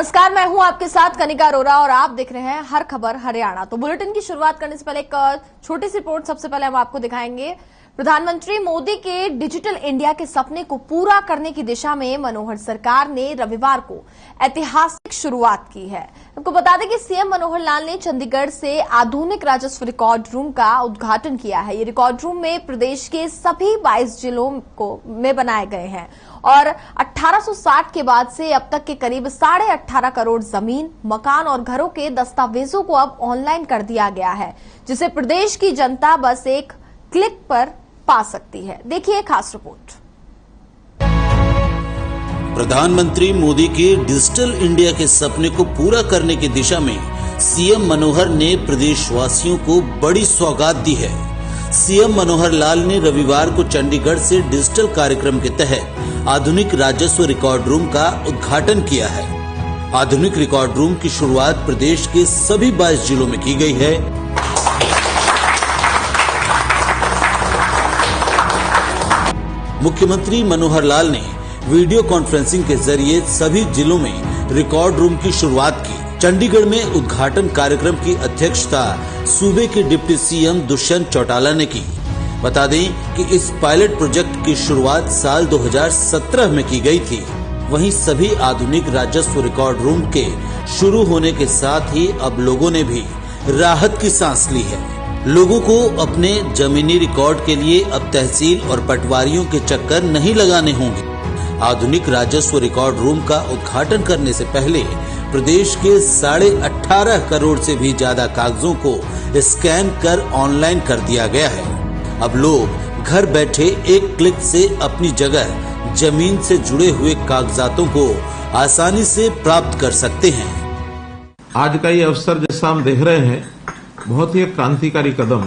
नमस्कार, मैं हूं आपके साथ कनिका अरोरा और आप देख रहे हैं हर खबर हरियाणा। तो बुलेटिन की शुरुआत करने से पहले एक छोटी सी रिपोर्ट सबसे पहले हम आपको दिखाएंगे। प्रधानमंत्री मोदी के डिजिटल इंडिया के सपने को पूरा करने की दिशा में मनोहर सरकार ने रविवार को ऐतिहासिक शुरुआत की है। आपको बता दें कि सीएम मनोहर लाल ने चंडीगढ़ से आधुनिक राजस्व रिकॉर्ड रूम का उद्घाटन किया है। ये रिकॉर्ड रूम में प्रदेश के सभी 22 जिलों में बनाए गए हैं और 1860 के बाद से अब तक के करीब 18.5 करोड़ जमीन, मकान और घरों के दस्तावेजों को अब ऑनलाइन कर दिया गया है, जिसे प्रदेश की जनता बस एक क्लिक पर पा सकती है। देखिए खास रिपोर्ट। प्रधानमंत्री मोदी के डिजिटल इंडिया के सपने को पूरा करने की दिशा में सीएम मनोहर ने प्रदेशवासियों को बड़ी सौगात दी है। सीएम मनोहर लाल ने रविवार को चंडीगढ़ से डिजिटल कार्यक्रम के तहत आधुनिक राजस्व रिकॉर्ड रूम का उद्घाटन किया है। आधुनिक रिकॉर्ड रूम की शुरुआत प्रदेश के सभी 22 जिलों में की गई है। मुख्यमंत्री मनोहर लाल ने वीडियो कॉन्फ्रेंसिंग के जरिए सभी जिलों में रिकॉर्ड रूम की शुरुआत की। चंडीगढ़ में उद्घाटन कार्यक्रम की अध्यक्षता सूबे के डिप्टी सीएम दुष्यंत चौटाला ने की। बता दें कि इस पायलट प्रोजेक्ट की शुरुआत साल 2017 में की गई थी। वहीं सभी आधुनिक राजस्व रिकॉर्ड रूम के शुरू होने के साथ ही अब लोगों ने भी राहत की सांस ली है। लोगों को अपने जमीनी रिकॉर्ड के लिए अब तहसील और पटवारियों के चक्कर नहीं लगाने होंगे। आधुनिक राजस्व रिकॉर्ड रूम का उद्घाटन करने से पहले प्रदेश के 18.5 करोड़ से भी ज्यादा कागजों को स्कैन कर ऑनलाइन कर दिया गया है। अब लोग घर बैठे एक क्लिक से अपनी जगह जमीन से जुड़े हुए कागजातों को आसानी से प्राप्त कर सकते हैं। आज का ये अवसर जैसा हम देख रहे हैं, बहुत ही एक क्रांतिकारी कदम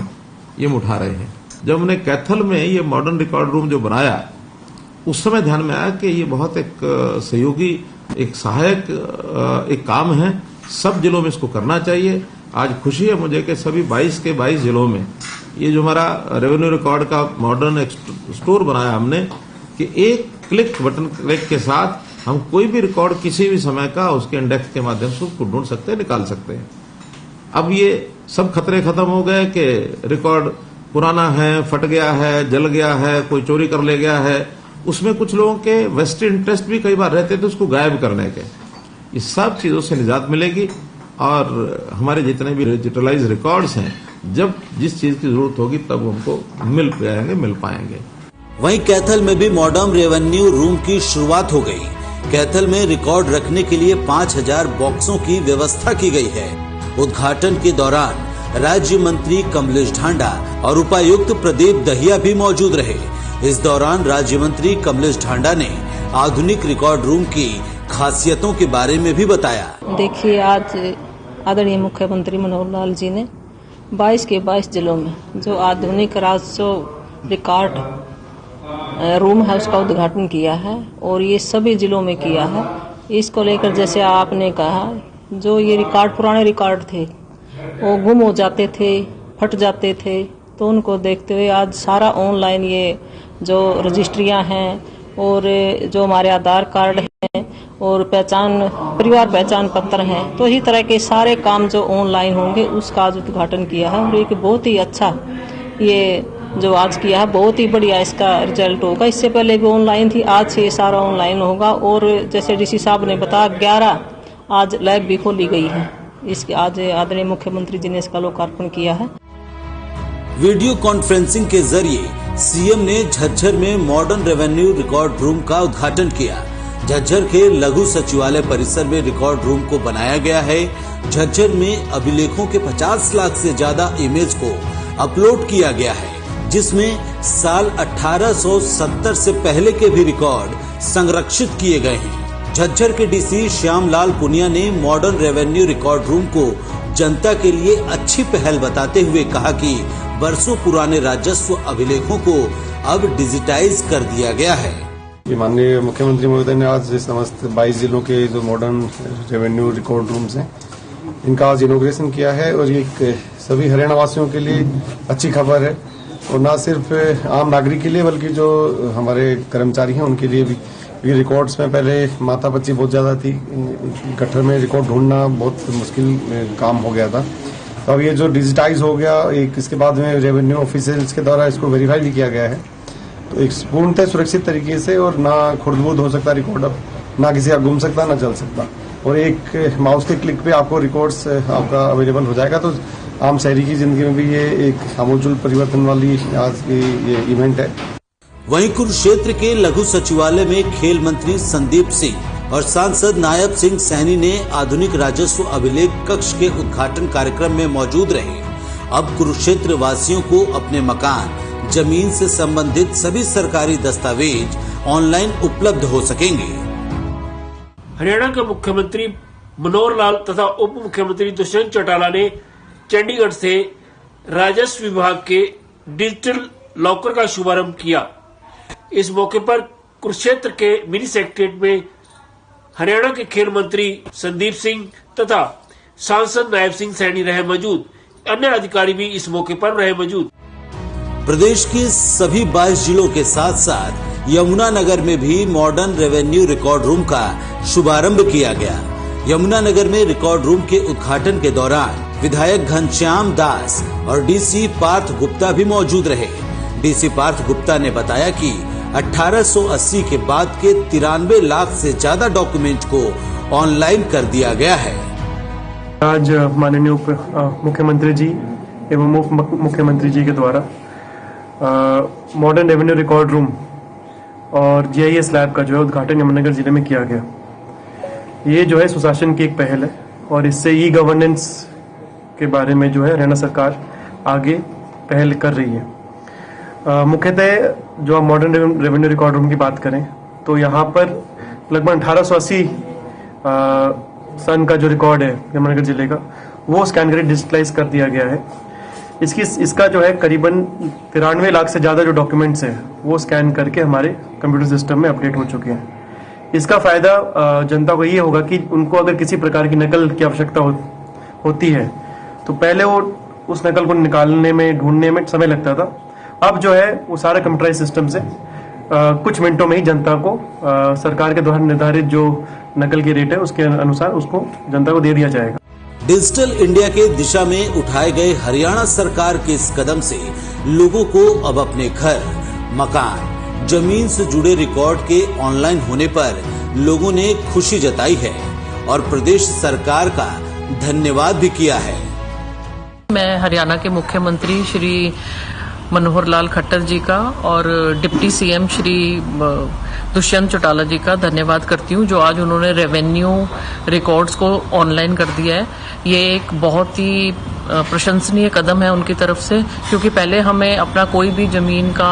ये हम उठा रहे हैं। जब हमने कैथल में ये मॉडर्न रिकॉर्ड रूम जो बनाया, उस समय ध्यान में आया कि ये बहुत एक सहयोगी, एक सहायक एक काम है। सब जिलों में इसको करना चाहिए। आज खुशी है मुझे कि सभी 22 के 22 जिलों में ये जो हमारा रेवेन्यू रिकॉर्ड का मॉडर्न एक स्टोर बनाया हमने, कि एक क्लिक, बटन क्लिक के साथ हम कोई भी रिकॉर्ड किसी भी समय का उसके इंडेक्स के माध्यम से उसको ढूंढ सकते हैं, निकाल सकते हैं। अब ये सब खतरे खत्म हो गए कि रिकॉर्ड पुराना है, फट गया है, जल गया है, कोई चोरी कर ले गया है। उसमें कुछ लोगों के वेस्टेड इंटरेस्ट भी कई बार रहते थे उसको गायब करने के। इस सब चीजों से निजात मिलेगी और हमारे जितने भी डिजिटलाइज रिकॉर्ड्स हैं, जब जिस चीज की जरूरत होगी तब हमको मिल पाएंगे। वहीं कैथल में भी मॉडर्न रेवेन्यू रूम की शुरुआत हो गई। कैथल में रिकॉर्ड रखने के लिए 5000 बॉक्सों की व्यवस्था की गई है। उद्घाटन के दौरान राज्य मंत्री कमलेश ढांडा और उपायुक्त प्रदीप दहिया भी मौजूद रहे। इस दौरान राज्य मंत्री कमलेश ढांडा ने आधुनिक रिकॉर्ड रूम की खासियतों के बारे में भी बताया। देखिए, आज आदरणीय मुख्यमंत्री मनोहर लाल जी ने 22 के 22 जिलों में जो आधुनिक राजस्व रिकॉर्ड रूम है उसका उद्घाटन किया है और ये सभी जिलों में किया है। इसको लेकर जैसे आपने कहा, जो ये रिकॉर्ड पुराने रिकॉर्ड थे वो गुम हो जाते थे, फट जाते थे, तो उनको देखते हुए आज सारा ऑनलाइन ये जो रजिस्ट्रियां हैं और जो हमारे आधार कार्ड हैं और परिवार पहचान पत्र हैं, तो इसी तरह के सारे काम जो ऑनलाइन होंगे उसका आज उद्घाटन किया है। और एक बहुत ही अच्छा ये जो आज किया है, बहुत ही बढ़िया इसका रिजल्ट होगा। इससे पहले भी ऑनलाइन थी, आज से ये सारा ऑनलाइन होगा। और जैसे डीसी साहब ने बताया, 11 आज लैब भी खोली गई है। इसके आज आदरणीय मुख्यमंत्री जी ने इसका लोकार्पण किया है। वीडियो कॉन्फ्रेंसिंग के जरिए सीएम ने झज्जर में मॉडर्न रेवेन्यू रिकॉर्ड रूम का उद्घाटन किया। झज्जर के लघु सचिवालय परिसर में रिकॉर्ड रूम को बनाया गया है। झज्जर में अभिलेखों के 50 लाख से ज्यादा इमेज को अपलोड किया गया है, जिसमें साल 1870 से पहले के भी रिकॉर्ड संरक्षित किए गए हैं। झज्जर के डीसी श्यामलाल पुनिया ने मॉडर्न रेवेन्यू रिकॉर्ड रूम को जनता के लिए अच्छी पहल बताते हुए कहा कि बरसों पुराने राजस्व अभिलेखों को अब डिजिटाइज कर दिया गया है। माननीय मुख्यमंत्री महोदय ने आज समस्त 22 जिलों के जो मॉडर्न रेवेन्यू रिकॉर्ड रूम्स हैं, इनका आज इनॉग्रेशन किया है और ये सभी हरियाणा वासियों के लिए अच्छी खबर है। और न सिर्फ आम नागरिक के लिए बल्कि जो हमारे कर्मचारी हैं उनके लिए भी ये रिकॉर्ड्स में पहले माथापच्ची बहुत ज्यादा थी, गट्ठर में रिकॉर्ड ढूंढना बहुत मुश्किल काम हो गया था। तो अब ये जो डिजिटाइज हो गया, एक इसके बाद में रेवेन्यू ऑफिसर्स के द्वारा इसको वेरीफाई भी किया गया है, तो एक पूर्णतः सुरक्षित तरीके से, और ना खुर्द-बुर्द हो सकता रिकॉर्ड, अब ना किसी का गुम सकता ना चल सकता, और एक माउस के क्लिक पे आपको रिकॉर्ड्स आपका अवेलेबल हो जाएगा। तो आम शहरी की जिंदगी में भी ये एक आमूल परिवर्तन वाली आज की ये इवेंट है। वहीं कुरुक्षेत्र के लघु सचिवालय में खेल मंत्री संदीप सिंह और सांसद नायब सिंह सैनी ने आधुनिक राजस्व अभिलेख कक्ष के उद्घाटन कार्यक्रम में मौजूद रहे। अब कुरुक्षेत्र वासियों को अपने मकान, जमीन से संबंधित सभी सरकारी दस्तावेज ऑनलाइन उपलब्ध हो सकेंगे। हरियाणा के मुख्यमंत्री मनोहर लाल तथा उप मुख्यमंत्री दुष्यंत चौटाला ने चंडीगढ़ से राजस्व विभाग के डिजिटल लॉकर का शुभारंभ किया। इस मौके पर कुरुक्षेत्र के मिनी सेक्रेटेरिएट में हरियाणा के खेल मंत्री संदीप सिंह तथा सांसद नायब सिंह सैनी रहे मौजूद। अन्य अधिकारी भी इस मौके पर रहे मौजूद। प्रदेश के सभी 22 जिलों के साथ साथ यमुनानगर में भी मॉडर्न रेवेन्यू रिकॉर्ड रूम का शुभारंभ किया गया। यमुनानगर में रिकॉर्ड रूम के उद्घाटन के दौरान विधायक घनश्याम दास और डीसी पार्थ गुप्ता भी मौजूद रहे। डीसी पार्थ गुप्ता ने बताया कि 1880 के बाद के 93 लाख से ज्यादा डॉक्यूमेंट को ऑनलाइन कर दिया गया है। आज माननीय उप मुख्यमंत्री जी एवं उप मुख्यमंत्री जी के द्वारा मॉडर्न रेवेन्यू रिकॉर्ड रूम और जीआईएस लैब का जो है उद्घाटन यमुनानगर जिले में किया गया। ये जो है सुशासन की एक पहल है और इससे ई गवर्नेंस के बारे में जो है हरियाणा सरकार आगे पहल कर रही है। मुख्यतः जो हम मॉडर्न रेवेन्यू रिकॉर्ड रूम की बात करें तो यहाँ पर लगभग 1880 सन का जो रिकॉर्ड है यमुनानगर जिले का, वो स्कैन करके डिजिटलाइज कर दिया गया है। इसका जो है करीबन 93 लाख से ज्यादा जो डॉक्यूमेंट्स हैं वो स्कैन करके हमारे कंप्यूटर सिस्टम में अपडेट हो चुके हैं। इसका फायदा जनता को ये होगा कि उनको अगर किसी प्रकार की नकल की आवश्यकता होती है तो पहले वो उस नकल को निकालने में, ढूंढने में समय लगता था। अब जो है वो सारा कंप्यूटराइज सिस्टम से कुछ मिनटों में ही जनता को सरकार के द्वारा निर्धारित जो नकल की रेट है उसके अनुसार उसको जनता को दे दिया जाएगा। डिजिटल इंडिया के दिशा में उठाए गए हरियाणा सरकार के इस कदम से लोगों को अब अपने घर, मकान, जमीन से जुड़े रिकॉर्ड के ऑनलाइन होने पर लोगों ने खुशी जताई है और प्रदेश सरकार का धन्यवाद भी किया है। मैं हरियाणा के मुख्यमंत्री श्री मनोहर लाल खट्टर जी का और डिप्टी सीएम श्री दुष्यंत चौटाला जी का धन्यवाद करती हूँ जो आज उन्होंने रेवेन्यू रिकॉर्ड्स को ऑनलाइन कर दिया है। ये एक बहुत ही प्रशंसनीय कदम है उनकी तरफ से, क्योंकि पहले हमें अपना कोई भी जमीन का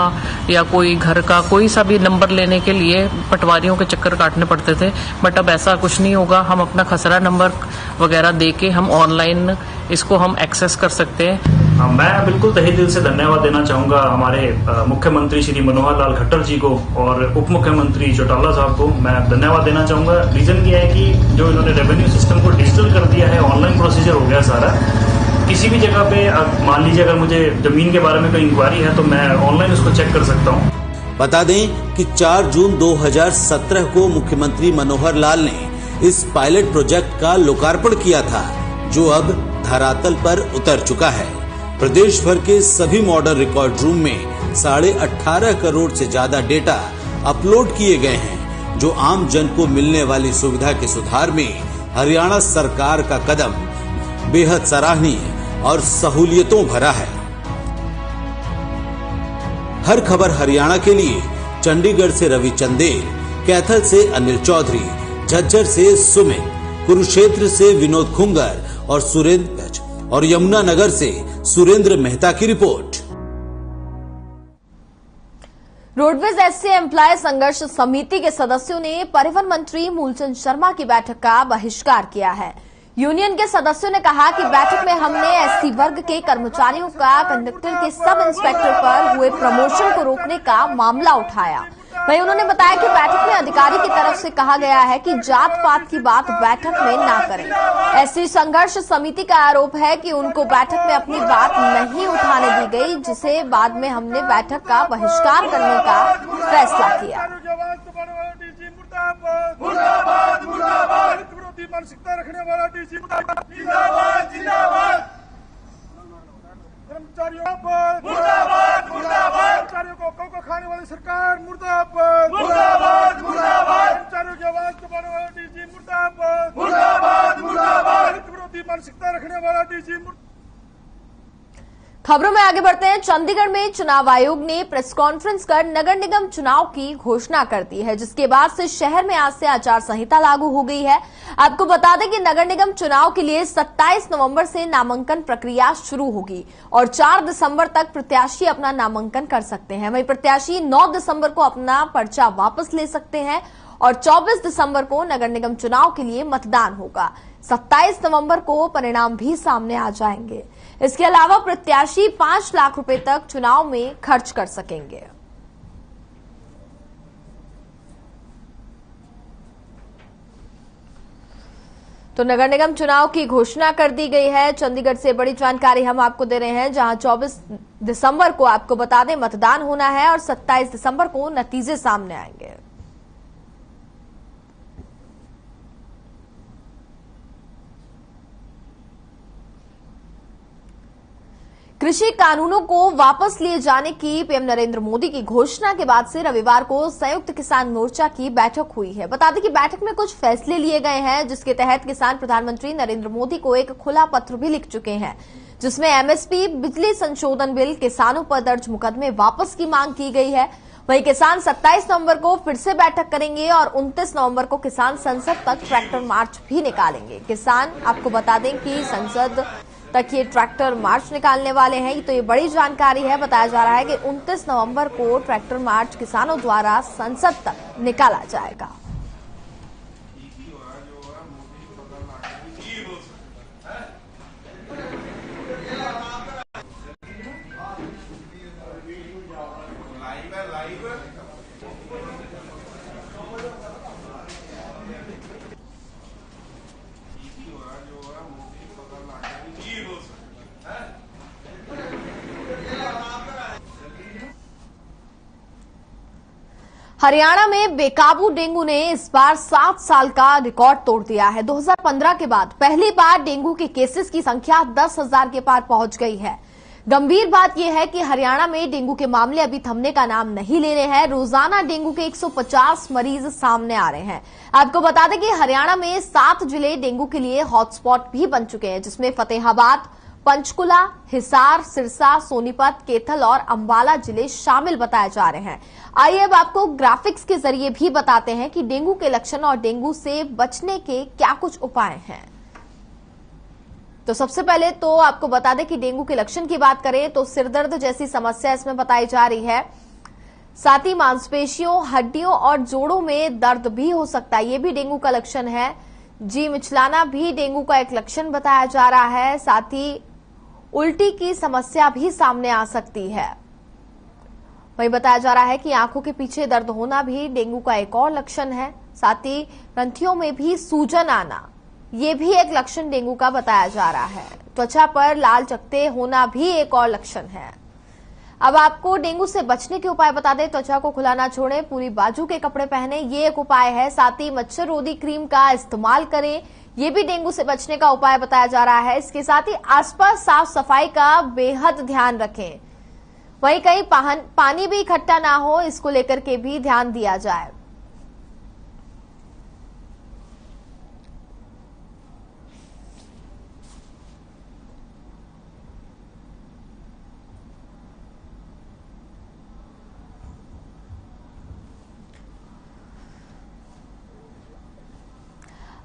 या कोई घर का कोई सा भी नंबर लेने के लिए पटवारियों के चक्कर काटने पड़ते थे, बट अब ऐसा कुछ नहीं होगा। हम अपना खसरा नंबर वगैरह दे के हम ऑनलाइन इसको हम एक्सेस कर सकते हैं। मैं बिल्कुल तहे दिल से धन्यवाद देना चाहूंगा हमारे मुख्यमंत्री श्री मनोहर लाल खट्टर जी को और उप मुख्यमंत्री चौटाला साहब को मैं धन्यवाद देना चाहूंगा। रीजन ये है कि जो इन्होंने रेवेन्यू सिस्टम को डिजिटल कर दिया है, ऑनलाइन प्रोसीजर हो गया सारा। किसी भी जगह पे मान लीजिए अगर मुझे जमीन के बारे में कोई इंक्वायरी है तो मैं ऑनलाइन उसको चेक कर सकता हूँ। बता दें कि 4 जून 2017 को मुख्यमंत्री मनोहर लाल ने इस पायलट प्रोजेक्ट का लोकार्पण किया था, जो अब धरातल पर उतर चुका है। प्रदेश भर के सभी मॉडर्न रिकॉर्ड रूम में 18.5 करोड़ से ज्यादा डेटा अपलोड किए गए हैं, जो आम जन को मिलने वाली सुविधा के सुधार में हरियाणा सरकार का कदम बेहद सराहनीय और सहूलियतों भरा है। हर खबर हरियाणा के लिए चंडीगढ़ से रवि चंदेल, कैथल से अनिल चौधरी, झज्जर से सुमित, कुरुक्षेत्र से विनोद खुंगर और सुरेंद्र और यमुनानगर से सुरेंद्र मेहता की रिपोर्ट। रोडवेज एससी एम्प्लॉय संघर्ष समिति के सदस्यों ने परिवहन मंत्री मूलचंद शर्मा की बैठक का बहिष्कार किया है। यूनियन के सदस्यों ने कहा कि बैठक में हमने एससी वर्ग के कर्मचारियों का कंडक्टर के सब इंस्पेक्टर पर हुए प्रमोशन को रोकने का मामला उठाया। वहीं उन्होंने बताया कि बैठक में अधिकारी की तरफ से कहा गया है कि जात पात की बात बैठक में ना करें। एससी संघर्ष समिति का आरोप है कि उनको बैठक में अपनी बात नहीं उठाने दी गई, जिसे बाद में हमने बैठक का बहिष्कार करने का फैसला किया। मुर्दाबाद मुर्दाबाद मुर्दाबाद विरोधी मानसिकता रखने वाला डीसी जिंदाबाद जिंदाबाद कर्मचारियों पर मुर्दाबाद मुर्दाबाद कर्मचारियों को कौ खाने वाली सरकार मुर्दाबाद मुर्दाबाद मुर्दाबाद कर्मचारियों की आवाज दबाने वाला डीजी मुर्दाबाद मुर्दाबाद मुर्दाबाद विरोधी मानसिकता रखने वाला डीजी। खबरों में आगे बढ़ते हैं। चंडीगढ़ में चुनाव आयोग ने प्रेस कॉन्फ्रेंस कर नगर निगम चुनाव की घोषणा कर दी है, जिसके बाद से शहर में आज से आचार संहिता लागू हो गई है। आपको बता दें कि नगर निगम चुनाव के लिए 27 नवंबर से नामांकन प्रक्रिया शुरू होगी और 4 दिसंबर तक प्रत्याशी अपना नामांकन कर सकते हैं। वहीं प्रत्याशी 9 दिसंबर को अपना पर्चा वापस ले सकते हैं और 24 दिसंबर को नगर निगम चुनाव के लिए मतदान होगा। 27 नवंबर को परिणाम भी सामने आ जाएंगे। इसके अलावा प्रत्याशी 5 लाख रुपए तक चुनाव में खर्च कर सकेंगे। तो नगर निगम चुनाव की घोषणा कर दी गई है। चंडीगढ़ से बड़ी जानकारी हम आपको दे रहे हैं, जहां 24 दिसंबर को आपको बता दें मतदान होना है और 27 दिसंबर को नतीजे सामने आएंगे। कृषि कानूनों को वापस लिए जाने की पीएम नरेंद्र मोदी की घोषणा के बाद से रविवार को संयुक्त किसान मोर्चा की बैठक हुई है। बता दें कि बैठक में कुछ फैसले लिए गए हैं, जिसके तहत किसान प्रधानमंत्री नरेंद्र मोदी को एक खुला पत्र भी लिख चुके हैं, जिसमें एमएसपी, बिजली संशोधन बिल, किसानों पर दर्ज मुकदमे वापस की मांग की गई है। वहीं किसान 27 नवंबर को फिर से बैठक करेंगे और 29 नवंबर को किसान संसद तक ट्रैक्टर मार्च भी निकालेंगे। किसान आपको बता दें कि संसद तक ये ट्रैक्टर मार्च निकालने वाले हैं, तो ये बड़ी जानकारी है। बताया जा रहा है कि 29 नवंबर को ट्रैक्टर मार्च किसानों द्वारा संसद तक निकाला जाएगा। हरियाणा में बेकाबू डेंगू ने इस बार 7 साल का रिकॉर्ड तोड़ दिया है। 2015 के बाद पहली बार डेंगू के केसेस की संख्या 10,000 के पार पहुंच गई है। गंभीर बात यह है कि हरियाणा में डेंगू के मामले अभी थमने का नाम नहीं ले रहे हैं। रोजाना डेंगू के 150 मरीज सामने आ रहे हैं। आपको बता दें कि हरियाणा में 7 जिले डेंगू के लिए हॉटस्पॉट भी बन चुके हैं, जिसमें फतेहाबाद, पंचकुला, हिसार, सिरसा, सोनीपत, कैथल और अंबाला जिले शामिल बताए जा रहे हैं। आइए अब आपको ग्राफिक्स के जरिए भी बताते हैं कि डेंगू के लक्षण और डेंगू से बचने के क्या कुछ उपाय हैं। तो सबसे पहले तो आपको बता दें कि डेंगू के लक्षण की बात करें तो सिरदर्द जैसी समस्या इसमें बताई जा रही है। साथ ही मांसपेशियों, हड्डियों और जोड़ों में दर्द भी हो सकता है, ये भी डेंगू का लक्षण है। जी मिचलाना भी डेंगू का एक लक्षण बताया जा रहा है। साथ ही उल्टी की समस्या भी सामने आ सकती है। वहीं बताया जा रहा है कि आंखों के पीछे दर्द होना भी डेंगू का एक और लक्षण है। साथ ही ग्रंथियों में भी सूजन आना, ये भी एक लक्षण डेंगू का बताया जा रहा है। त्वचा पर लाल चकत्ते होना भी एक और लक्षण है। अब आपको डेंगू से बचने के उपाय बता दें। त्वचा को खुला ना छोड़ें, पूरी बाजू के कपड़े पहने, ये एक उपाय है। साथ ही मच्छर रोधी क्रीम का इस्तेमाल करें, ये भी डेंगू से बचने का उपाय बताया जा रहा है। इसके साथ ही आसपास साफ सफाई का बेहद ध्यान रखें। वहीं कहीं पानी भी इकट्ठा ना हो, इसको लेकर के भी ध्यान दिया जाए।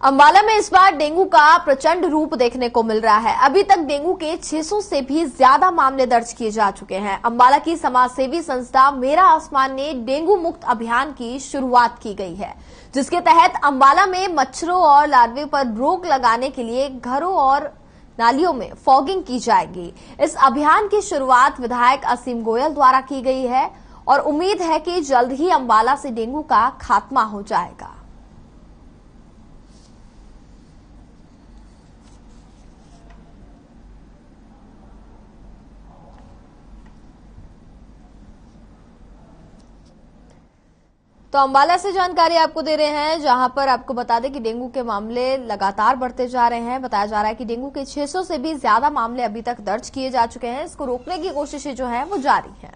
अंबाला में इस बार डेंगू का प्रचंड रूप देखने को मिल रहा है। अभी तक डेंगू के 600 से भी ज्यादा मामले दर्ज किए जा चुके हैं। अंबाला की समाजसेवी संस्था मेरा आसमान ने डेंगू मुक्त अभियान की शुरुआत की गई है, जिसके तहत अंबाला में मच्छरों और लार्वे पर रोक लगाने के लिए घरों और नालियों में फॉगिंग की जाएगी। इस अभियान की शुरुआत विधायक असीम गोयल द्वारा की गई है और उम्मीद है कि जल्द ही अंबाला से डेंगू का खात्मा हो जाएगा। तो तो अंबाला से जानकारी आपको दे रहे हैं, जहां पर आपको बता दें कि डेंगू के मामले लगातार बढ़ते जा रहे हैं। बताया जा रहा है कि डेंगू के 600 से भी ज्यादा मामले अभी तक दर्ज किए जा चुके हैं। इसको रोकने की कोशिशें जो है वो जारी हैं।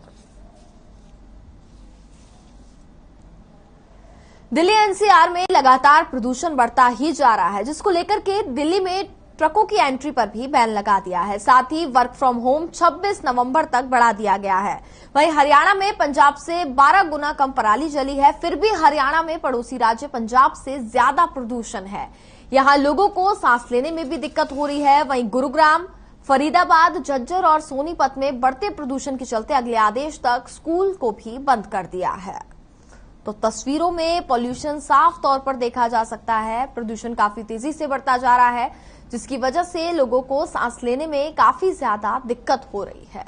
दिल्ली एनसीआर में लगातार प्रदूषण बढ़ता ही जा रहा है, जिसको लेकर के दिल्ली में ट्रकों की एंट्री पर भी बैन लगा दिया है। साथ ही वर्क फ्रॉम होम 26 नवंबर तक बढ़ा दिया गया है। वहीं हरियाणा में पंजाब से 12 गुना कम पराली जली है, फिर भी हरियाणा में पड़ोसी राज्य पंजाब से ज्यादा प्रदूषण है। यहां लोगों को सांस लेने में भी दिक्कत हो रही है। वहीं गुरुग्राम, फरीदाबाद, झज्जर और सोनीपत में बढ़ते प्रदूषण के चलते अगले आदेश तक स्कूल को भी बंद कर दिया है। तो तस्वीरों में पॉल्यूशन साफ तौर पर देखा जा सकता है। प्रदूषण काफी तेजी से बढ़ता जा रहा है, जिसकी वजह से लोगों को सांस लेने में काफी ज्यादा दिक्कत हो रही है।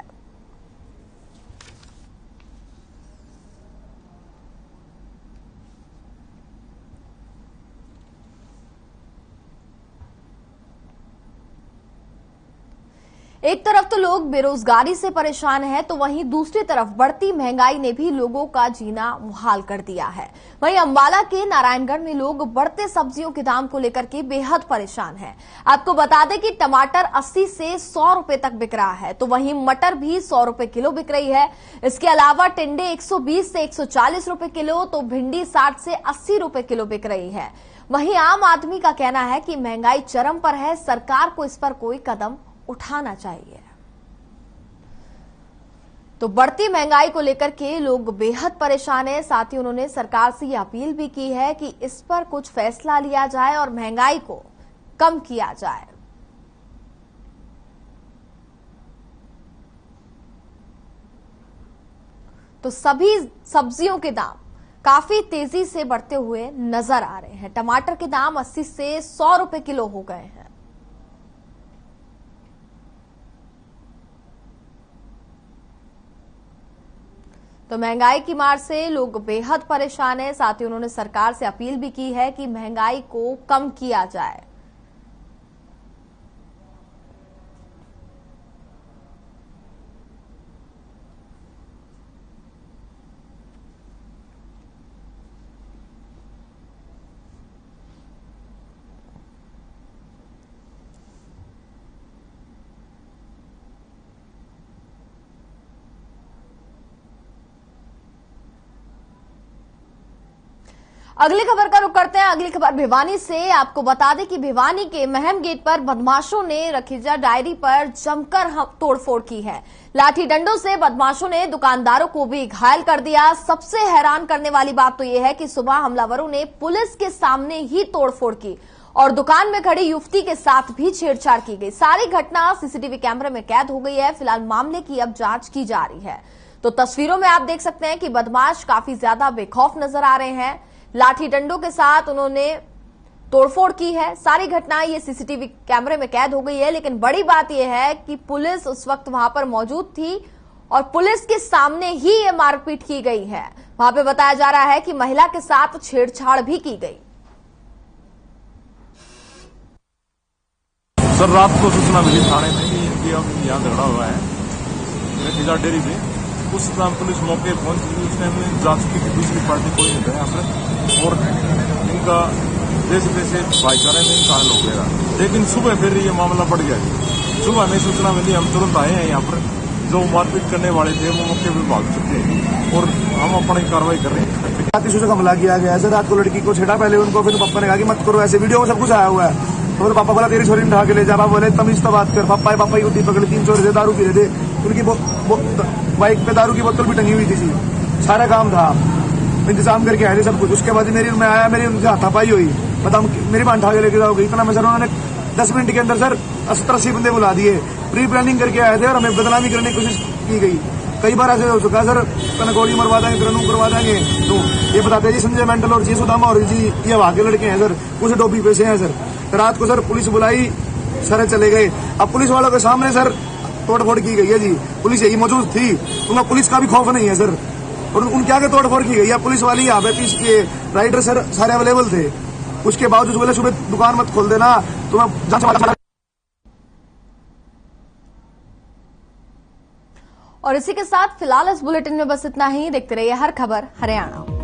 एक तरफ तो लोग बेरोजगारी से परेशान हैं, तो वहीं दूसरी तरफ बढ़ती महंगाई ने भी लोगों का जीना मुहाल कर दिया है। वहीं अंबाला के नारायणगढ़ में लोग बढ़ते सब्जियों के दाम को लेकर के बेहद परेशान हैं। आपको बता दें कि टमाटर 80 से 100 रुपए तक बिक रहा है, तो वहीं मटर भी 100 रुपए किलो बिक रही है। इसके अलावा टिंडे 120 से 140 रुपए किलो, तो भिंडी 60 से 80 रुपए किलो बिक रही है। वहीं आम आदमी का कहना है कि महंगाई चरम पर है, सरकार को इस पर कोई कदम उठाना चाहिए। तो बढ़ती महंगाई को लेकर के लोग बेहद परेशान हैं। साथ ही उन्होंने सरकार से यह अपील भी की है कि इस पर कुछ फैसला लिया जाए और महंगाई को कम किया जाए। तो सभी सब्जियों के दाम काफी तेजी से बढ़ते हुए नजर आ रहे हैं। टमाटर के दाम 80 से 100 रुपए किलो हो गए हैं। तो महंगाई की मार से लोग बेहद परेशान हैं। साथ ही उन्होंने सरकार से अपील भी की है कि महंगाई को कम किया जाए। अगली खबर का रुख करते हैं। अगली खबर भिवानी से। आपको बता दें कि भिवानी के महम गेट पर बदमाशों ने रखीजा डायरी पर जमकर तोड़फोड़ की है। लाठी डंडों से बदमाशों ने दुकानदारों को भी घायल कर दिया। सबसे हैरान करने वाली बात तो यह है कि सुबह हमलावरों ने पुलिस के सामने ही तोड़फोड़ की और दुकान में खड़ी युवती के साथ भी छेड़छाड़ की गई। सारी घटना सीसीटीवी कैमरे में कैद हो गई है। फिलहाल मामले की अब जांच की जा रही है। तो तस्वीरों में आप देख सकते हैं कि बदमाश काफी ज्यादा बेखौफ नजर आ रहे हैं। लाठी डंडों के साथ उन्होंने तोड़फोड़ की है। सारी घटनाएं ये सीसीटीवी कैमरे में कैद हो गई है। लेकिन बड़ी बात यह है कि पुलिस उस वक्त वहां पर मौजूद थी और पुलिस के सामने ही ये मारपीट की गई है। वहां पे बताया जा रहा है कि महिला के साथ छेड़छाड़ भी की गई। सर, रात को सूचना मिली थाने में कि यहाँ झगड़ा हुआ है खिजा डेयरी पे। उस टाइम पुलिस मौके पहुंच गई। उस टाइम में जांच की दूसरी पार्टी कोई नहीं था यहाँ पर और इनका जैसे तैसे भाईचारे में इनका हल हो गया। लेकिन सुबह फिर ये मामला बढ़ गया। सुबह हमें सूचना मिली, हम तुरंत आए हैं यहाँ पर। जो मारपीट करने वाले थे वो मौके पर भाग चुके हैं और हम अपनी कार्रवाई कर रहे हैं। रात हमला किया गया है। रात को लड़की को छेड़ा पहले उनको, फिर पापा ने कहा कि मत करो ऐसे। वीडियो में सब कुछ आया हुआ है। तो पापा बोला तेरी छोरी उठा के ले जा। बोले तमीज तो बात कर। पापा की उठी पकड़ी। 3 चोर थे, दारू पी रहे थे। उनकी बाइक पे दारू की बोतल भी टंगी हुई थी। सारा काम था, इंतजाम करके आए थे सब कुछ। उसके बाद मैं आया, मेरी उनसे हाथापाई हुई। बताओ मेरी बांध उठा के लेके जाओगे इतना में। सर उन्होंने 10 मिनट के अंदर सर 70-80 बंदे बुला दिए। प्री प्लानिंग करके आए थे और हमें बदनामी करने की कोशिश की गई। कई बार ऐसे हो चुका है सर, कनकौड़ी मरवा देंगे, ग्रनू करवा देंगे। तो ये बताते हैं जी संजय मेंटल और जी सुदामा और जी ये वहां के लड़के हैं सर, कुछ डोबी पैसे हैं सर। रात को सर पुलिस बुलाई, सर चले गए। अब पुलिस वालों के सामने सर तोड़फोड़ की गई है जी। पुलिस यही मौजूद थी, उनका पुलिस का भी खौफ नहीं है सर। और उनके आगे तोड़फोड़ की गई है। पुलिस वाली यहाँ पे 30 के राइडर सर सारे अवेलेबल थे। उसके बावजूद बोले सुबह दुकान मत खोल देना। तो और इसी के साथ फिलहाल इस बुलेटिन में बस इतना ही। देखते रहिए हर खबर हरियाणा।